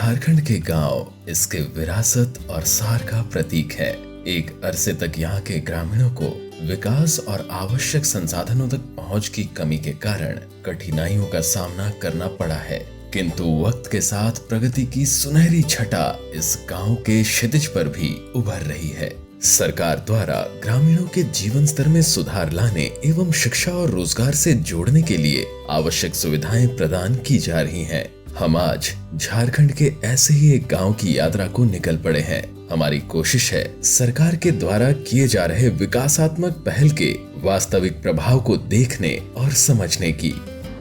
झारखंड के गांव इसके विरासत और सार का प्रतीक है। एक अरसे तक यहाँ के ग्रामीणों को विकास और आवश्यक संसाधनों तक पहुँच की कमी के कारण कठिनाइयों का सामना करना पड़ा है, किंतु वक्त के साथ प्रगति की सुनहरी छटा इस गांव के क्षितिज पर भी उभर रही है। सरकार द्वारा ग्रामीणों के जीवन स्तर में सुधार लाने एवं शिक्षा और रोजगार से जोड़ने के लिए आवश्यक सुविधाएं प्रदान की जा रही हैं। हम आज झारखंड के ऐसे ही एक गांव की यात्रा को निकल पड़े हैं। हमारी कोशिश है सरकार के द्वारा किए जा रहे विकासात्मक पहल के वास्तविक प्रभाव को देखने और समझने की।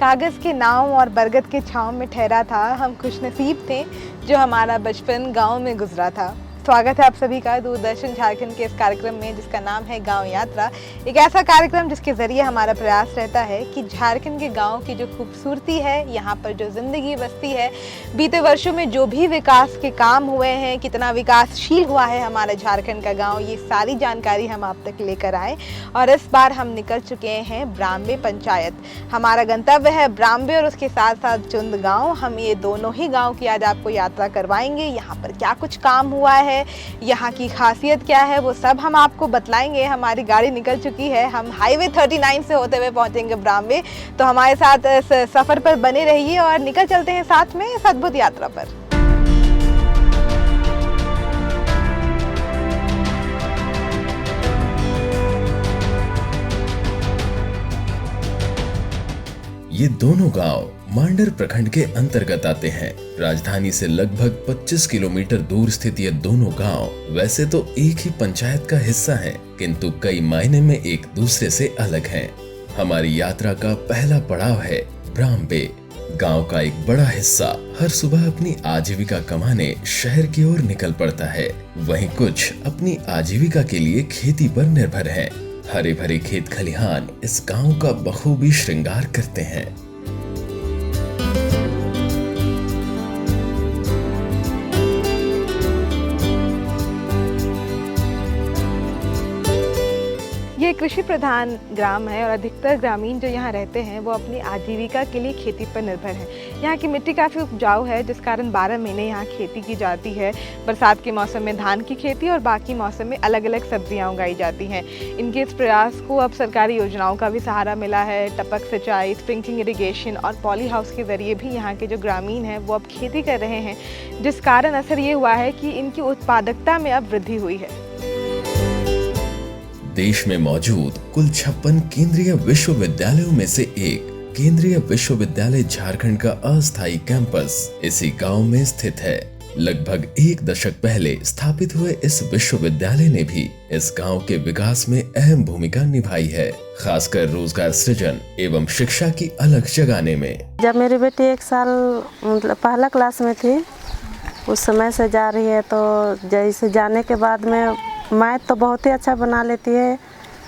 कागज के नाव और बरगद के छांव में ठहरा था, हम खुशनसीब थे जो हमारा बचपन गांव में गुजरा था। स्वागत है आप सभी का दूरदर्शन झारखंड के इस कार्यक्रम में जिसका नाम है गांव यात्रा। एक ऐसा कार्यक्रम जिसके जरिए हमारा प्रयास रहता है कि झारखंड के गांव की जो खूबसूरती है, यहाँ पर जो जिंदगी बसती है, बीते वर्षों में जो भी विकास के काम हुए हैं, कितना विकासशील हुआ है हमारा झारखंड का गाँव, ये सारी जानकारी हम आप तक लेकर आए। और इस बार हम निकल चुके हैं ब्राम्बे पंचायत। हमारा गंतव्य है ब्राम्बे और उसके साथ साथ चुंद गाँव। हम ये दोनों ही गाँव की आज आपको यात्रा करवाएंगे। यहाँ पर क्या कुछ काम हुआ है, यहाँ की खासियत क्या है, वो सब हम आपको बतलाएंगे। हमारी गाड़ी निकल चुकी है, हम हाईवे 39 से होते हुए पहुंचेंगे ब्राम्बे। तो हमारे साथ इस सफर पर बने रहिए और निकल चलते हैं साथ में इस अद्भुत यात्रा पर। ये दोनों गांव मांडर प्रखंड के अंतर्गत आते हैं। राजधानी से लगभग 25 किलोमीटर दूर स्थित ये दोनों गांव वैसे तो एक ही पंचायत का हिस्सा हैं, किंतु कई मायने में एक दूसरे से अलग हैं। हमारी यात्रा का पहला पड़ाव है ब्राम्बे। गांव का एक बड़ा हिस्सा हर सुबह अपनी आजीविका कमाने शहर की ओर निकल पड़ता है, वहीं कुछ अपनी आजीविका के लिए खेती पर निर्भर हैं। हरे भरे खेत खलिहान इस गांव का बखूबी श्रृंगार करते हैं। ये कृषि प्रधान ग्राम है और अधिकतर ग्रामीण जो यहाँ रहते हैं वो अपनी आजीविका के लिए खेती पर निर्भर हैं। यहाँ की मिट्टी काफ़ी उपजाऊ है, जिस कारण 12 महीने यहाँ खेती की जाती है। बरसात के मौसम में धान की खेती और बाकी मौसम में अलग अलग सब्जियाँ उगाई जाती हैं। इनके इस प्रयास को अब सरकारी योजनाओं का भी सहारा मिला है। टपक सिंचाई, स्प्रिंकलिंग इरिगेशन और पॉली हाउस के जरिए भी यहाँ के जो ग्रामीण हैं वो अब खेती कर रहे हैं, जिस कारण असर ये हुआ है कि इनकी उत्पादकता में अब वृद्धि हुई है। देश में मौजूद कुल 56 केंद्रीय विश्वविद्यालयों में से एक केंद्रीय विश्वविद्यालय झारखंड का अस्थायी कैंपस इसी गांव में स्थित है। लगभग एक दशक पहले स्थापित हुए इस विश्वविद्यालय ने भी इस गांव के विकास में अहम भूमिका निभाई है, खासकर रोजगार सृजन एवं शिक्षा की अलख जगाने में। जब मेरी बेटी 1 साल मतलब पहला क्लास में थी, उस समय से जा रही है, तो जैसे जाने के बाद में मैथ तो बहुत ही अच्छा बना लेती है।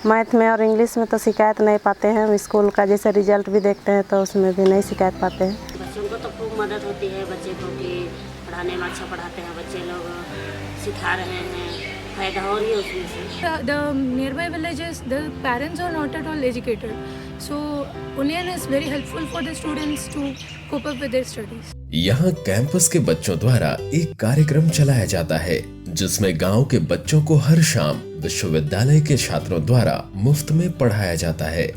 मैथ में और इंग्लिश में तो शिकायत नहीं पाते हैं। हम स्कूल का जैसे रिजल्ट भी देखते हैं तो उसमें भी नहीं शिकायत पाते हैं। बच्चों को तो खूब मदद होती है, बच्चे को कि पढ़ाने में अच्छा पढ़ाते हैं, बच्चे लोग सिखा रहे हैं, फायदा हो रही है उसमें से। The nearby villages, the parents are not at all educated, so Union is very helpful for the students to cope up with their studies. यहाँ कैंपस के बच्चों द्वारा एक कार्यक्रम चलाया जाता है, जिसमें गांव के बच्चों को हर शाम विश्वविद्यालय के छात्रों द्वारा मुफ्त में पढ़ाया जाता है।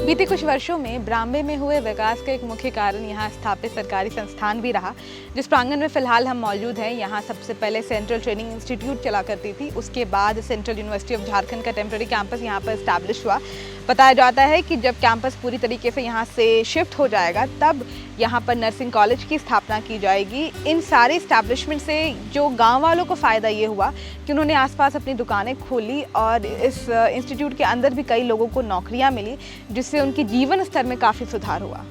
बीते कुछ वर्षों में ब्राम्बे में हुए विकास का एक मुख्य कारण यहाँ स्थापित सरकारी संस्थान भी रहा, जिस प्रांगण में फिलहाल हम मौजूद हैं। यहाँ सबसे पहले सेंट्रल ट्रेनिंग इंस्टीट्यूट चला करती थी, उसके बाद सेंट्रल यूनिवर्सिटी ऑफ झारखंड का टेम्पररी कैंपस यहाँ पर इस्टेब्लिश हुआ। बताया जाता है कि जब कैंपस पूरी तरीके से यहाँ से शिफ्ट हो जाएगा तब यहाँ पर नर्सिंग कॉलेज की स्थापना की जाएगी। इन सारे इस्टेब्लिशमेंट से जो गांव वालों को फ़ायदा ये हुआ कि उन्होंने आसपास अपनी दुकानें खोली और इस इंस्टीट्यूट के अंदर भी कई लोगों को नौकरियाँ मिली, जिससे उनके जीवन स्तर में काफ़ी सुधार हुआ।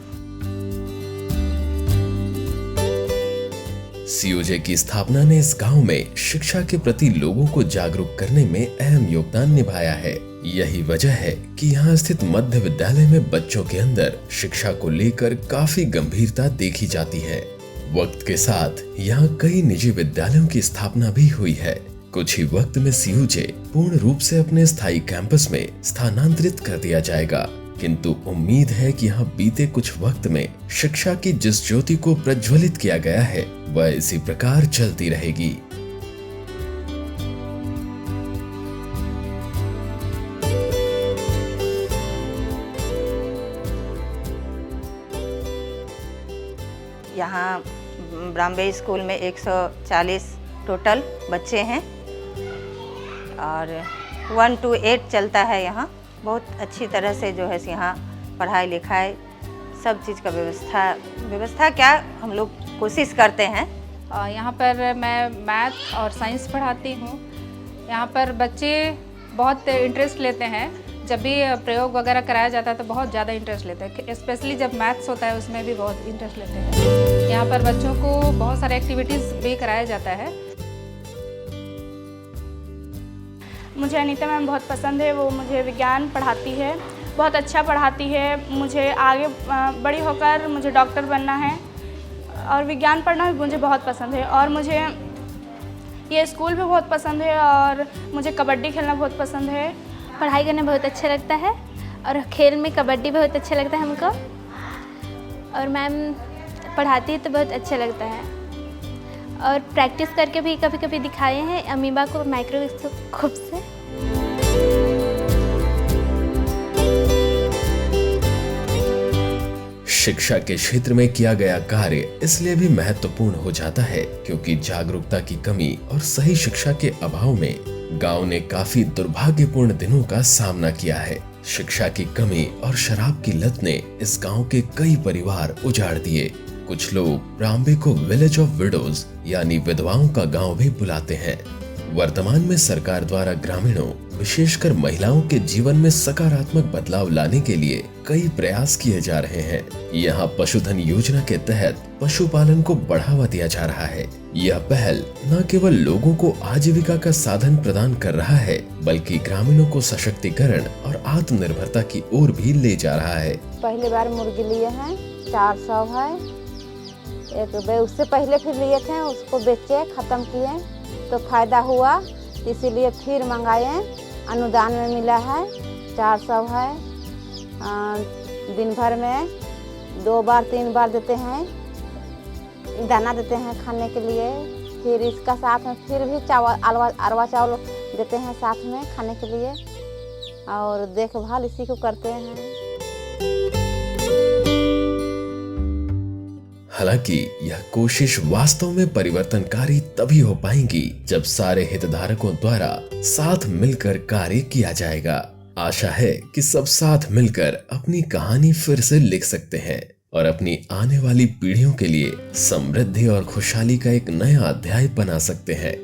सीओजे की स्थापना ने इस गांव में शिक्षा के प्रति लोगों को जागरूक करने में अहम योगदान निभाया है। यही वजह है कि यहाँ स्थित मध्य विद्यालय में बच्चों के अंदर शिक्षा को लेकर काफी गंभीरता देखी जाती है। वक्त के साथ यहाँ कई निजी विद्यालयों की स्थापना भी हुई है। कुछ ही वक्त में सीयूजे पूर्ण रूप से अपने स्थायी कैंपस में स्थानांतरित कर दिया जाएगा, किंतु उम्मीद है कि यहाँ बीते कुछ वक्त में शिक्षा की जिस ज्योति को प्रज्वलित किया गया है वह इसी प्रकार चलती रहेगी। यहाँ ब्राह्मबे स्कूल में 140 टोटल बच्चे हैं और 1 to 8 चलता है। यहाँ बहुत अच्छी तरह से जो है यहाँ पढ़ाई लिखाई सब चीज़ का व्यवस्था क्या हम लोग कोशिश करते हैं। यहाँ पर मैं मैथ और साइंस पढ़ाती हूँ। यहाँ पर बच्चे बहुत इंटरेस्ट लेते हैं। जब भी प्रयोग वगैरह कराया जाता है तो बहुत ज़्यादा इंटरेस्ट लेते हैं, स्पेशली जब मैथ्स होता है उसमें भी बहुत इंटरेस्ट लेते हैं। यहाँ पर बच्चों को बहुत सारे एक्टिविटीज़ भी कराया जाता है। मुझे अनीता मैम बहुत पसंद है। वो मुझे विज्ञान पढ़ाती है, बहुत अच्छा पढ़ाती है। मुझे आगे बड़ी होकर मुझे डॉक्टर बनना है और विज्ञान पढ़ना भी मुझे बहुत पसंद है। और मुझे ये स्कूल भी बहुत पसंद है और मुझे कबड्डी खेलना बहुत पसंद है। पढ़ाई करना बहुत अच्छा लगता है और खेल में कबड्डी बहुत अच्छा लगता है हमको। और मैम पढ़ाती है तो बहुत अच्छा लगता है और प्रैक्टिस करके भी कभी कभी दिखाए हैं अमीबा को माइक्रोस्कोप से। शिक्षा के क्षेत्र में किया गया कार्य इसलिए भी महत्वपूर्ण हो जाता है क्योंकि जागरूकता की कमी और सही शिक्षा के अभाव में गांव ने काफी दुर्भाग्यपूर्ण दिनों का सामना किया है। शिक्षा की कमी और शराब की लत ने इस गांव के कई परिवार उजाड़ दिए। कुछ लोग ब्राह्मबे को विलेज ऑफ विडोज यानी विधवाओं का गांव भी बुलाते हैं। वर्तमान में सरकार द्वारा ग्रामीणों विशेषकर महिलाओं के जीवन में सकारात्मक बदलाव लाने के लिए कई प्रयास किए जा रहे हैं। यहाँ पशुधन योजना के तहत पशुपालन को बढ़ावा दिया जा रहा है। यह पहल न केवल लोगों को आजीविका का साधन प्रदान कर रहा है बल्कि ग्रामीणों को सशक्तिकरण और आत्मनिर्भरता की ओर भी ले जा रहा है। पहली बार मुर्गी लिए हैं 400 है, एक उससे पहले फिर लिए थे, उसको बेचे खत्म किए तो फायदा हुआ, इसीलिए फिर मंगाए। अनुदान में मिला है 400 है। दिन भर में 2 बार 3 बार देते हैं, दाना देते हैं खाने के लिए। फिर इसका साथ में फिर भी चावल अरवा चावल देते हैं साथ में खाने के लिए और देखभाल इसी को करते हैं। हालांकि यह कोशिश वास्तव में परिवर्तनकारी तभी हो पाएगी जब सारे हितधारकों द्वारा साथ मिलकर कार्य किया जाएगा। आशा है कि सब साथ मिलकर अपनी कहानी फिर से लिख सकते हैं और अपनी आने वाली पीढ़ियों के लिए समृद्धि और खुशहाली का एक नया अध्याय बना सकते हैं।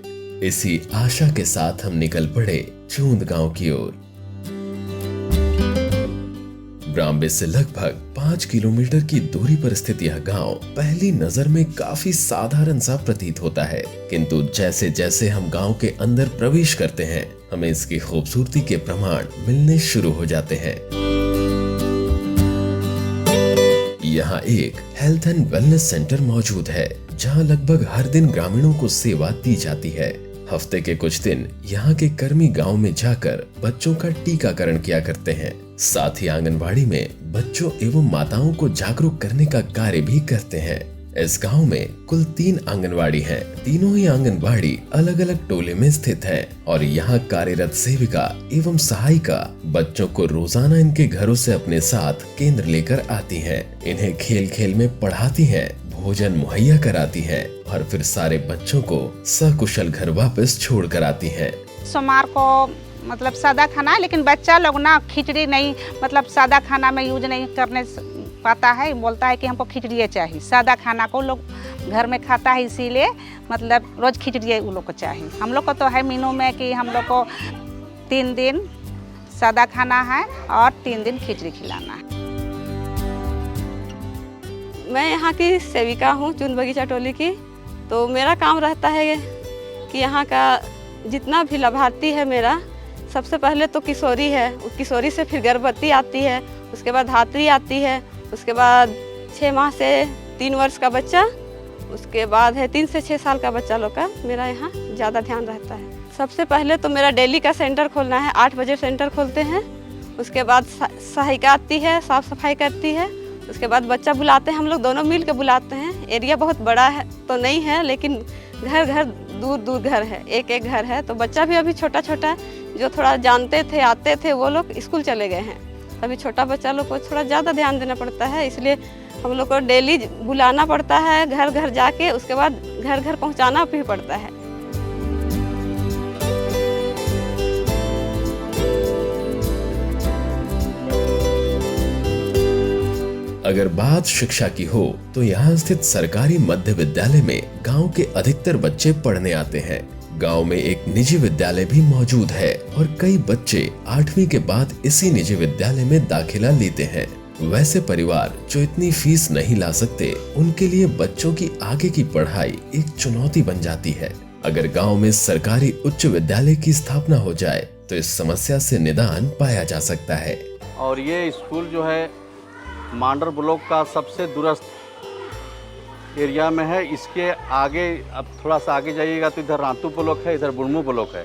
इसी आशा के साथ हम निकल पड़े चूंद गांव की ओर। ब्राह्मबे से लगभग 5 किलोमीटर की दूरी पर स्थित यह गांव पहली नजर में काफी साधारण सा प्रतीत होता है, किंतु जैसे जैसे हम गांव के अंदर प्रवेश करते हैं हमें इसकी खूबसूरती के प्रमाण मिलने शुरू हो जाते हैं। यहाँ एक हेल्थ एंड वेलनेस सेंटर मौजूद है जहाँ लगभग हर दिन ग्रामीणों को सेवा दी जाती है। हफ्ते के कुछ दिन यहाँ के कर्मी गांव में जाकर बच्चों का टीकाकरण किया करते हैं। साथ ही आंगनबाड़ी में बच्चों एवं माताओं को जागरूक करने का कार्य भी करते हैं। इस गांव में कुल 3 आंगनबाड़ी हैं। तीनों ही आंगनबाड़ी अलग अलग टोले में स्थित है और यहाँ कार्यरत सेविका एवं सहायिका बच्चों को रोजाना इनके घरों से अपने साथ केंद्र लेकर आती हैं। इन्हें खेल खेल में पढ़ाती हैं, भोजन मुहैया कराती हैं और फिर सारे बच्चों को सकुशल घर वापस छोड़ कर आती हैं। सोमवार को मतलब सादा खाना है, लेकिन बच्चा लोग ना खिचड़ी नहीं मतलब सादा खाना में यूज नहीं करने पाता है, बोलता है कि हमको खिचड़ी चाहिए। सादा खाना को लोग घर में खाता है, इसीलिए मतलब रोज खिचड़ी उन लोग को चाहिए। हम लोग को तो है मीनू में कि हम लोग को 3 दिन सादा खाना है और 3 दिन खिचड़ी खिलाना है। मैं यहाँ की सेविका हूँ चुन बगीचा टोली की। तो मेरा काम रहता है कि यहाँ का जितना भी लाभार्थी है मेरा, सबसे पहले तो किशोरी है, किशोरी से फिर गर्भवती आती है, उसके बाद धात्री आती है, उसके बाद 6 माह से 3 वर्ष का बच्चा, उसके बाद है 3 से 6 साल का बच्चा लोग का मेरा यहाँ ज़्यादा ध्यान रहता है। सबसे पहले तो मेरा डेली का सेंटर खोलना है, 8 बजे सेंटर खोलते हैं। उसके बाद सहायिका आती है, साफ़ सफाई करती है। उसके बाद बच्चा बुलाते हैं, हम लोग दोनों मिल के बुलाते हैं। एरिया बहुत बड़ा है तो नहीं है, लेकिन घर घर दूर दूर घर है, एक एक घर है। तो बच्चा भी अभी छोटा छोटा है, जो थोड़ा जानते थे आते थे वो लोग स्कूल चले गए हैं। अभी छोटा बच्चा लोग को थोड़ा ज़्यादा ध्यान देना पड़ता है, इसलिए हम लोग को डेली बुलाना पड़ता है, घर घर जाके उसके बाद घर घर पहुंचाना भी पड़ता है। अगर बात शिक्षा की हो तो यहाँ स्थित सरकारी मध्य विद्यालय में गांव के अधिकतर बच्चे पढ़ने आते हैं। गांव में एक निजी विद्यालय भी मौजूद है और कई बच्चे 8वीं के बाद इसी निजी विद्यालय में दाखिला लेते हैं। वैसे परिवार जो इतनी फीस नहीं ला सकते, उनके लिए बच्चों की आगे की पढ़ाई एक चुनौती बन जाती है। अगर गांव में सरकारी उच्च विद्यालय की स्थापना हो जाए तो इस समस्या से निदान पाया जा सकता है। और ये स्कूल जो है मांडर ब्लॉक का सबसे दूरस्थ एरिया में है। इसके आगे अब थोड़ा सा आगे जाइएगा तो इधर रांतू ब्लॉक है, इधर बुढ़मू ब्लॉक है,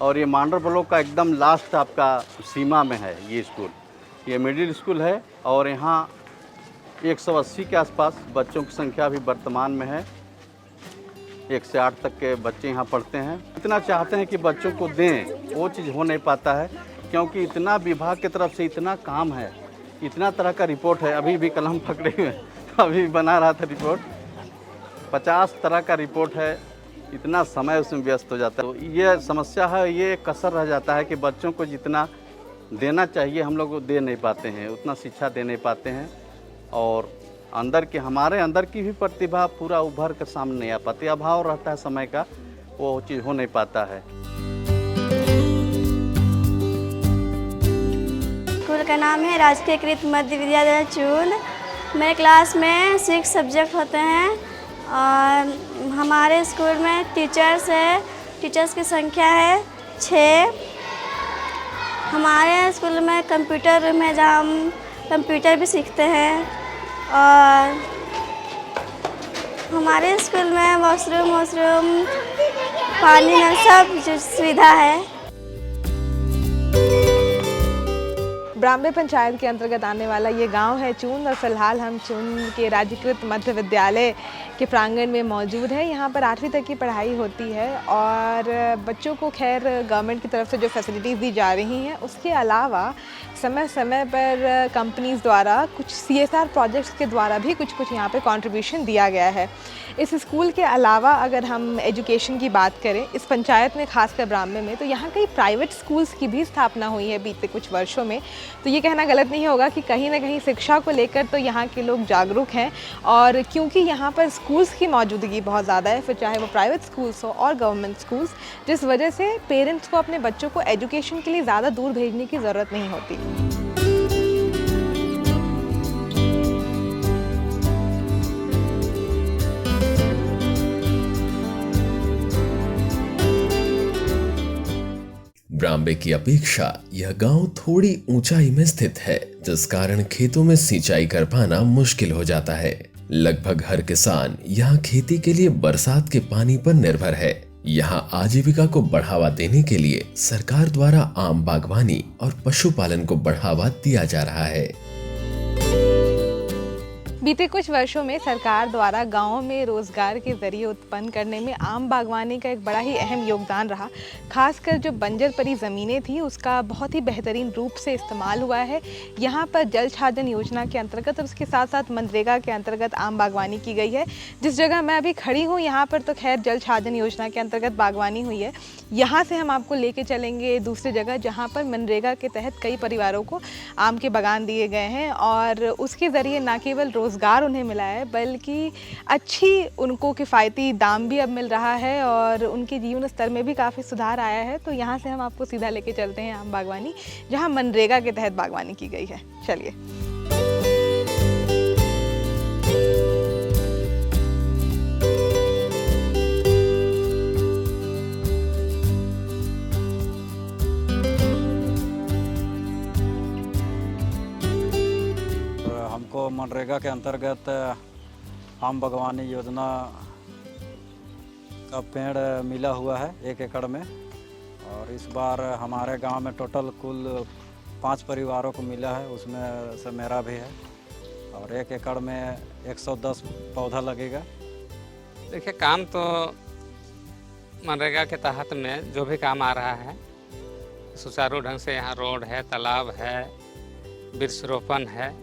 और ये मांडर ब्लॉक का एकदम लास्ट आपका सीमा में है ये स्कूल। ये मिडिल स्कूल है और यहाँ 180 के आसपास बच्चों की संख्या भी वर्तमान में है। 1 से 8 तक के बच्चे यहाँ पढ़ते हैं। इतना चाहते हैं कि बच्चों को दें, वो चीज़ हो नहीं पाता है, क्योंकि इतना विभाग की तरफ से इतना काम है, इतना तरह का रिपोर्ट है। अभी भी कलम पकड़े हुए हैं, अभी बना रहा था रिपोर्ट, 50 तरह का रिपोर्ट है। इतना समय उसमें व्यस्त हो जाता है। तो ये समस्या है, ये कसर रह जाता है कि बच्चों को जितना देना चाहिए हम लोग दे नहीं पाते हैं, उतना शिक्षा दे नहीं पाते हैं, और हमारे अंदर की भी प्रतिभा पूरा उभर कर सामने नहीं आ पाती। अभाव रहता है समय का, वो चीज़ हो नहीं पाता है। स्कूल का नाम है राजकीय कृत मध्य विद्यालय चूल। मेरे क्लास में 6 सब्जेक्ट होते हैं और हमारे स्कूल में टीचर्स है, टीचर्स की संख्या है 6। हमारे स्कूल में कंप्यूटर रूम है जहाँ हम कंप्यूटर भी सीखते हैं, और हमारे स्कूल में वॉशरूम पानी नल सब सुविधा है। ब्राह्मणे पंचायत के अंतर्गत आने वाला ये गांव है चून, और फिलहाल हम चून के राज्यकृत मध्य विद्यालय के प्रांगण में मौजूद है। यहाँ पर 8वीं तक की पढ़ाई होती है और बच्चों को खैर गवर्नमेंट की तरफ से जो फैसिलिटीज़ दी जा रही हैं, उसके अलावा समय समय पर कंपनीज़ द्वारा कुछ CSR प्रोजेक्ट्स के द्वारा भी कुछ यहाँ पे कंट्रीब्यूशन दिया गया है। इस स्कूल के अलावा अगर हम एजुकेशन की बात करें इस पंचायत में, खासकर ब्राह्मणे में, तो यहाँ कई प्राइवेट स्कूल्स की भी स्थापना हुई है बीते कुछ वर्षों में। तो ये कहना गलत नहीं होगा कि कहीं ना कहीं शिक्षा को लेकर तो यहाँ के लोग जागरूक हैं, और क्योंकि यहाँ पर स्कूल्स की मौजूदगी बहुत ज़्यादा है, फिर चाहे वो प्राइवेट स्कूल्स हो और गवर्नमेंट स्कूल्स, जिस वजह से पेरेंट्स को अपने बच्चों को एजुकेशन के लिए ज़्यादा दूर भेजने की ज़रूरत नहीं होती। ब्राह्मणे की अपेक्षा यह गांव थोड़ी ऊंचाई में स्थित है, जिस कारण खेतों में सिंचाई कर पाना मुश्किल हो जाता है। लगभग हर किसान यहाँ खेती के लिए बरसात के पानी पर निर्भर है। यहाँ आजीविका को बढ़ावा देने के लिए सरकार द्वारा आम बागवानी और पशुपालन को बढ़ावा दिया जा रहा है। बीते कुछ वर्षों में सरकार द्वारा गांवों में रोजगार के जरिए उत्पन्न करने में आम बागवानी का एक बड़ा ही अहम योगदान रहा। खासकर जो बंजर पड़ी ज़मीनें थी उसका बहुत ही बेहतरीन रूप से इस्तेमाल हुआ है। यहाँ पर जल छाजन योजना के अंतर्गत और उसके साथ साथ मनरेगा के अंतर्गत आम बागवानी की गई है। जिस जगह मैं अभी खड़ी हूँ यहाँ पर तो खैर जल छाजन योजना के अंतर्गत बागवानी हुई है। यहाँ से हम आपको लेके चलेंगे दूसरी जगह जहाँ पर मनरेगा के तहत कई परिवारों को आम के बागान दिए गए हैं, और उसके ज़रिए न केवल रोज़गार उन्हें मिला है बल्कि अच्छी उनको किफ़ायती दाम भी अब मिल रहा है और उनके जीवन स्तर में भी काफ़ी सुधार आया है। तो यहाँ से हम आपको सीधा लेके चलते हैं आम बागवानी, जहाँ मनरेगा के तहत बागवानी की गई है। चलिए। मनरेगा के अंतर्गत आम बागवानी योजना का पेड़ मिला हुआ है 1 एकड़ में, और इस बार हमारे गांव में टोटल कुल 5 परिवारों को मिला है, उसमें से मेरा भी है, और 1 एकड़ में 110 पौधा लगेगा। देखिए, काम तो मनरेगा के तहत में जो भी काम आ रहा है सुचारू ढंग से, यहाँ रोड है, तालाब है, वृक्षारोपण है,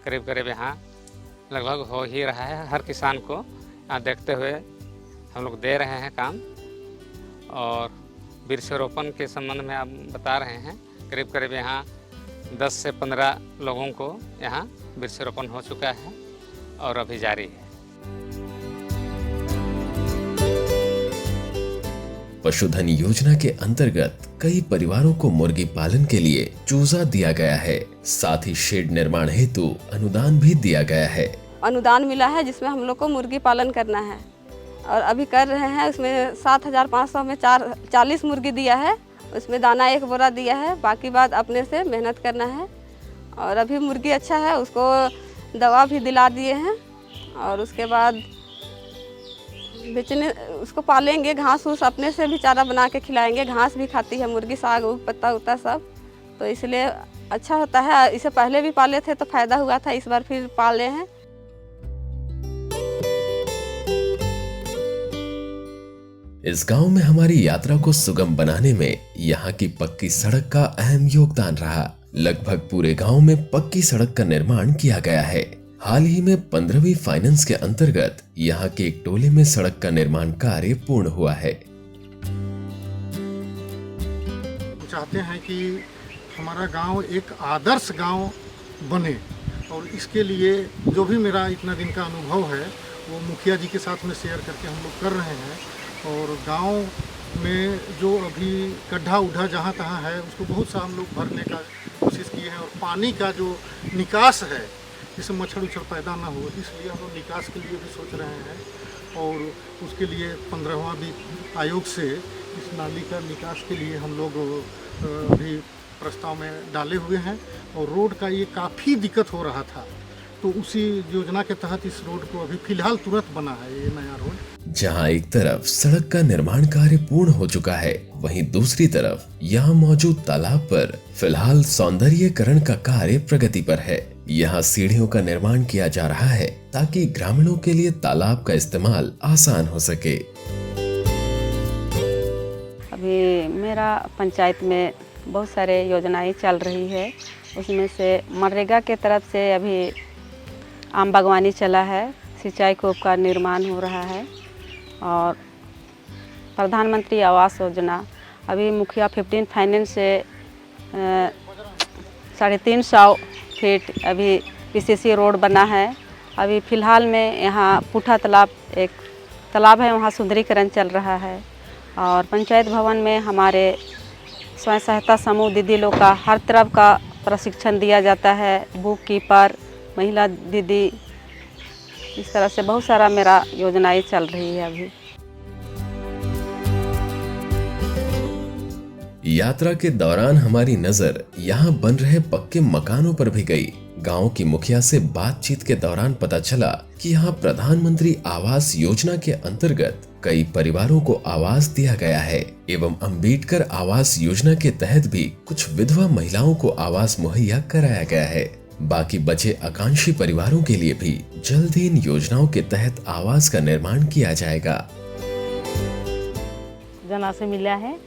करीब करीब यहाँ लगभग हो ही रहा है। हर किसान को यहाँ देखते हुए हम लोग दे रहे हैं काम। और वृक्षारोपण के संबंध में आप बता रहे हैं, करीब करीब यहाँ 10 से 15 लोगों को यहाँ वृक्षारोपण हो चुका है और अभी जारी है। पशुधन योजना के अंतर्गत कई परिवारों को मुर्गी पालन के लिए चूजा दिया गया है। साथ ही शेड निर्माण हेतु अनुदान भी दिया गया है। अनुदान मिला है जिसमें हम लोग को मुर्गी पालन करना है और अभी कर रहे हैं। उसमें 7,500 में 40 मुर्गी दिया है। उसमें दाना 1 बोरा दिया है, बाकी बात अपने से मेहनत करना है। और अभी मुर्गी अच्छा है, उसको दवा भी दिला दिए हैं और उसके बाद बेचने उसको पालेंगे। घास उस अपने से भी चारा बना के खिलाएंगे। घास भी खाती है मुर्गी, साग पत्ता उत्ता सब, तो इसलिए अच्छा होता है। इसे पहले भी पाले थे तो फायदा हुआ था, इस बार फिर पाले हैं। इस गांव में हमारी यात्रा को सुगम बनाने में यहाँ की पक्की सड़क का अहम योगदान रहा। लगभग पूरे गांव में पक्की सड़क का निर्माण किया गया है। हाल ही में 15वीं फाइनेंस के अंतर्गत यहाँ के एक टोले में सड़क का निर्माण कार्य पूर्ण हुआ है। चाहते हैं कि हमारा गांव एक आदर्श गांव बने और इसके लिए जो भी मेरा इतना दिन का अनुभव है वो मुखिया जी के साथ में शेयर करके हम लोग कर रहे हैं। और गांव में जो अभी गड्ढा उड्ढा जहाँ तहाँ है उसको बहुत सा हम लोग भरने का कोशिश किए हैं। और पानी का जो निकास है जिससे मच्छर उच्छर पैदा ना हो, इसलिए हम लोग निकास के लिए भी सोच रहे हैं। और उसके लिए 15वां वित्त आयोग से इस नाली का निकास के लिए हम लोग अभी प्रस्ताव में डाले हुए हैं। और रोड का ये काफ़ी दिक्कत हो रहा था, तो उसी योजना के तहत इस रोड को अभी फिलहाल तुरंत बना है ये नया रोड। जहां एक तरफ सड़क का निर्माण कार्य पूर्ण हो चुका है, वहीं दूसरी तरफ यहां मौजूद तालाब पर फिलहाल सौंदर्यीकरण का कार्य प्रगति पर है। यहां सीढ़ियों का निर्माण किया जा रहा है ताकि ग्रामीणों के लिए तालाब का इस्तेमाल आसान हो सके। अभी मेरा पंचायत में बहुत सारे योजनाएं चल रही है, उसमें से मनरेगा के तरफ से अभी आम बागवानी चला है, सिंचाई कूप का निर्माण हो रहा है। और प्रधानमंत्री आवास योजना अभी मुखिया 15 फाइनेंस से 350 फीट अभी पीसीसी रोड बना है। अभी फ़िलहाल में यहाँ पुठा तालाब एक तालाब है, वहाँ सुंदरीकरण चल रहा है। और पंचायत भवन में हमारे स्वयं सहायता समूह दीदी लोग का हर तरफ का प्रशिक्षण दिया जाता है। बुक कीपर, महिला दीदी, इस तरह से बहुत सारा मेरा योजनाएं चल रही है। अभी यात्रा के दौरान हमारी नजर यहाँ बन रहे पक्के मकानों पर भी गई। गांव की मुखिया से बातचीत के दौरान पता चला कि यहाँ प्रधानमंत्री आवास योजना के अंतर्गत कई परिवारों को आवास दिया गया है एवं अम्बेडकर आवास योजना के तहत भी कुछ विधवा महिलाओं को आवास मुहैया कराया गया है। बाकी बचे आकांक्षी परिवारों के लिए भी जल्द ही इन योजनाओं के तहत आवास का निर्माण किया जाएगा। जना से मिला है,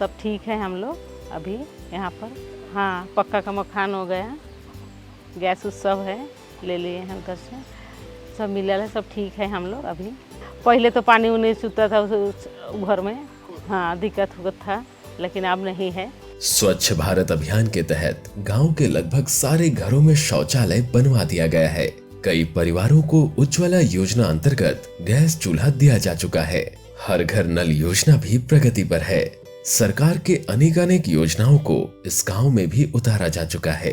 सब ठीक है। हम लोग अभी यहाँ पर हाँ पक्का का मकान हो गया, गैस उस सब है, ले लिए हैं उधर से, सब मिला है, सब ठीक है। हम लोग अभी पहले तो पानी उन्हें चुता था उस घर में, हाँ दिक्कत हुआ था, लेकिन अब नहीं है। स्वच्छ भारत अभियान के तहत गांव के लगभग सारे घरों में शौचालय बनवा दिया गया है। कई परिवारों को उज्ज्वला योजना अंतर्गत गैस चूल्हा दिया जा चुका है। हर घर नल योजना भी प्रगति पर है। सरकार के अनेकानेक योजनाओं को इस गांव में भी उतारा जा चुका है।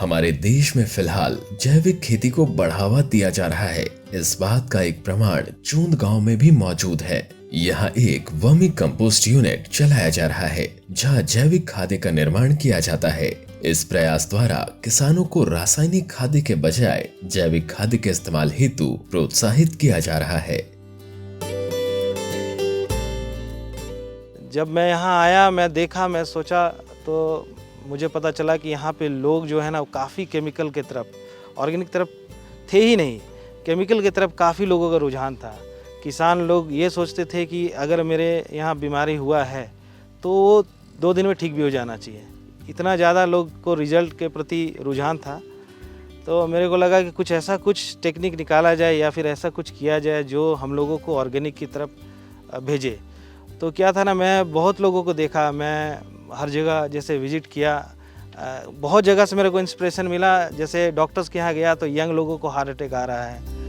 हमारे देश में फिलहाल जैविक खेती को बढ़ावा दिया जा रहा है। इस बात का एक प्रमाण चूंद गांव में भी मौजूद है। यहाँ एक वर्मी कंपोस्ट यूनिट चलाया जा रहा है जहाँ जैविक खाद का निर्माण किया जाता है। इस प्रयास द्वारा किसानों को रासायनिक खाद के बजाय जैविक खाद के इस्तेमाल हेतु प्रोत्साहित किया जा रहा है। जब मैं यहाँ आया, मैं देखा, मैं सोचा तो मुझे पता चला कि यहाँ पे लोग जो है ना काफ़ी केमिकल के तरफ, ऑर्गेनिक तरफ थे ही नहीं, केमिकल की तरफ काफ़ी लोगों का रुझान था। किसान लोग ये सोचते थे कि अगर मेरे यहाँ बीमारी हुआ है तो वो 2 दिन में ठीक भी हो जाना चाहिए। इतना ज़्यादा लोग को रिजल्ट के प्रति रुझान था। तो मेरे को लगा कि कुछ टेक्निक निकाला जाए या फिर ऐसा कुछ किया जाए जो हम लोगों को ऑर्गेनिक की तरफ भेजे। तो क्या था ना, मैं बहुत लोगों को देखा, मैं हर जगह जैसे विज़िट किया, बहुत जगह से मेरे को इंस्पिरेशन मिला। जैसे डॉक्टर्स के यहाँ गया तो यंग लोगों को हार्ट अटैक आ रहा है।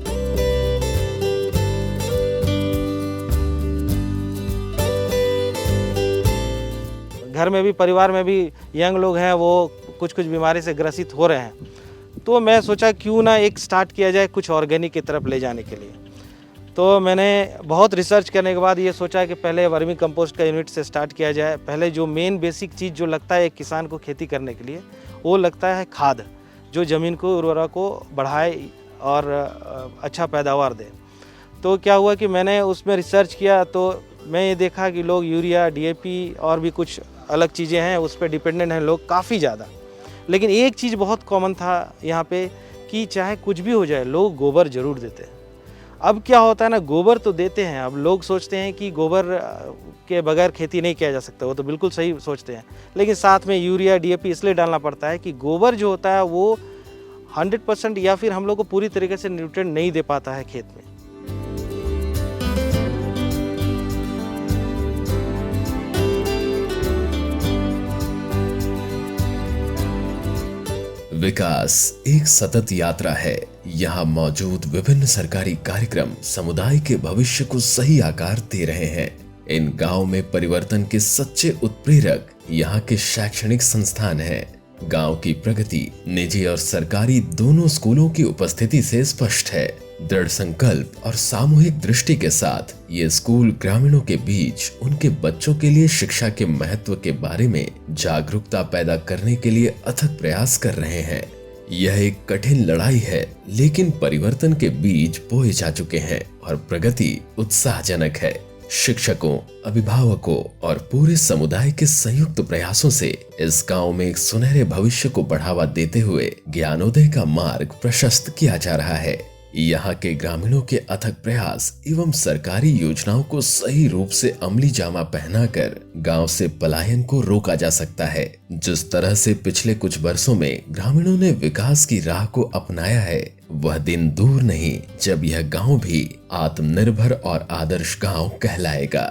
घर में भी, परिवार में भी यंग लोग हैं, वो कुछ बीमारी से ग्रसित हो रहे हैं। तो मैं सोचा क्यों ना एक स्टार्ट किया जाए कुछ ऑर्गेनिक की तरफ ले जाने के लिए। तो मैंने बहुत रिसर्च करने के बाद ये सोचा कि पहले वर्मी कंपोस्ट का यूनिट से स्टार्ट किया जाए। पहले जो मेन बेसिक चीज़ जो लगता है एक किसान को खेती करने के लिए, वो लगता है खाद, जो ज़मीन को उर्वरता को बढ़ाए और अच्छा पैदावार दे। तो क्या हुआ कि मैंने उसमें रिसर्च किया तो मैं ये देखा कि लोग यूरिया, DAP और भी कुछ अलग चीज़ें हैं उस पर डिपेंडेंट हैं लोग काफ़ी ज़्यादा। लेकिन एक चीज़ बहुत कॉमन था यहाँ पे कि चाहे कुछ भी हो जाए लोग गोबर ज़रूर देते हैं। अब क्या होता है ना, गोबर तो देते हैं, अब लोग सोचते हैं कि गोबर के बगैर खेती नहीं किया जा सकता, वो तो बिल्कुल सही सोचते हैं। लेकिन साथ में यूरिया, DAP इसलिए डालना पड़ता है कि गोबर जो होता है वो 100% या फिर हम लोग को पूरी तरीके से न्यूट्रिएंट नहीं दे पाता है खेत में। विकास एक सतत यात्रा है। यहाँ मौजूद विभिन्न सरकारी कार्यक्रम समुदाय के भविष्य को सही आकार दे रहे हैं। इन गांव में परिवर्तन के सच्चे उत्प्रेरक यहाँ के शैक्षणिक संस्थान हैं। गांव की प्रगति निजी और सरकारी दोनों स्कूलों की उपस्थिति से स्पष्ट है। दृढ़ संकल्प और सामूहिक दृष्टि के साथ ये स्कूल ग्रामीणों के बीच उनके बच्चों के लिए शिक्षा के महत्व के बारे में जागरूकता पैदा करने के लिए अथक प्रयास कर रहे हैं। यह एक कठिन लड़ाई है, लेकिन परिवर्तन के बीज बोए जा चुके हैं और प्रगति उत्साहजनक है। शिक्षकों, अभिभावकों और पूरे समुदाय के संयुक्त प्रयासों से इस गांव में एक सुनहरे भविष्य को बढ़ावा देते हुए ज्ञानोदय का मार्ग प्रशस्त किया जा रहा है। यहाँ के ग्रामीणों के अथक प्रयास एवं सरकारी योजनाओं को सही रूप से अमली जामा पहनाकर गांव से पलायन को रोका जा सकता है। जिस तरह से पिछले कुछ वर्षों में ग्रामीणों ने विकास की राह को अपनाया है, वह दिन दूर नहीं जब यह गांव भी आत्मनिर्भर और आदर्श गांव कहलाएगा।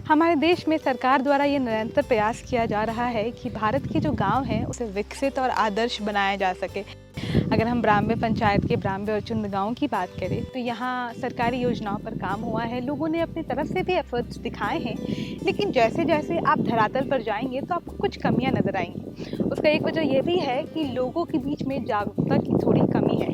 हमारे देश में सरकार द्वारा ये निरंतर प्रयास किया जा रहा है कि भारत के जो गांव हैं उसे विकसित और आदर्श बनाया जा सके। अगर हम ब्राह्मण्य पंचायत के ब्राह्मण्य और चुंद गाँव की बात करें तो यहाँ सरकारी योजनाओं पर काम हुआ है। लोगों ने अपनी तरफ से भी एफर्ट्स दिखाए हैं, लेकिन जैसे जैसे आप धरातल पर जाएंगे तो आपको कुछ कमियां नज़र आएंगी। उसका एक वजह यह भी है कि लोगों के बीच में जागरूकता की थोड़ी कमी है।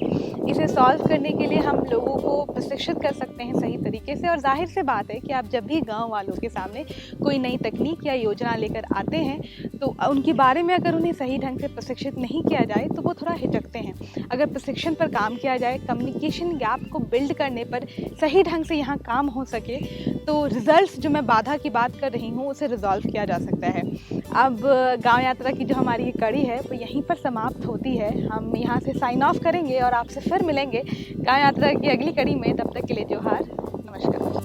इसे सॉल्व करने के लिए हम लोगों को प्रशिक्षित कर सकते हैं सही तरीके से। और जाहिर सी बात है कि आप जब भी गाँव वालों के सामने कोई नई तकनीक या योजना लेकर आते हैं तो उनके बारे में अगर उन्हें सही ढंग से प्रशिक्षित नहीं किया जाए तो वो थोड़ा हिचकते हैं। अगर प्रशिक्षण पर काम किया जाए, कम्युनिकेशन गैप को बिल्ड करने पर सही ढंग से यहाँ काम हो सके तो रिजल्ट्स, जो मैं बाधा की बात कर रही हूँ, उसे रिजॉल्व किया जा सकता है। अब गांव यात्रा की जो हमारी ये कड़ी है वो यहीं पर समाप्त होती है। हम यहाँ से साइन ऑफ करेंगे और आपसे फिर मिलेंगे गांव यात्रा की अगली कड़ी में। तब तक के लिए जोहार, नमस्कार।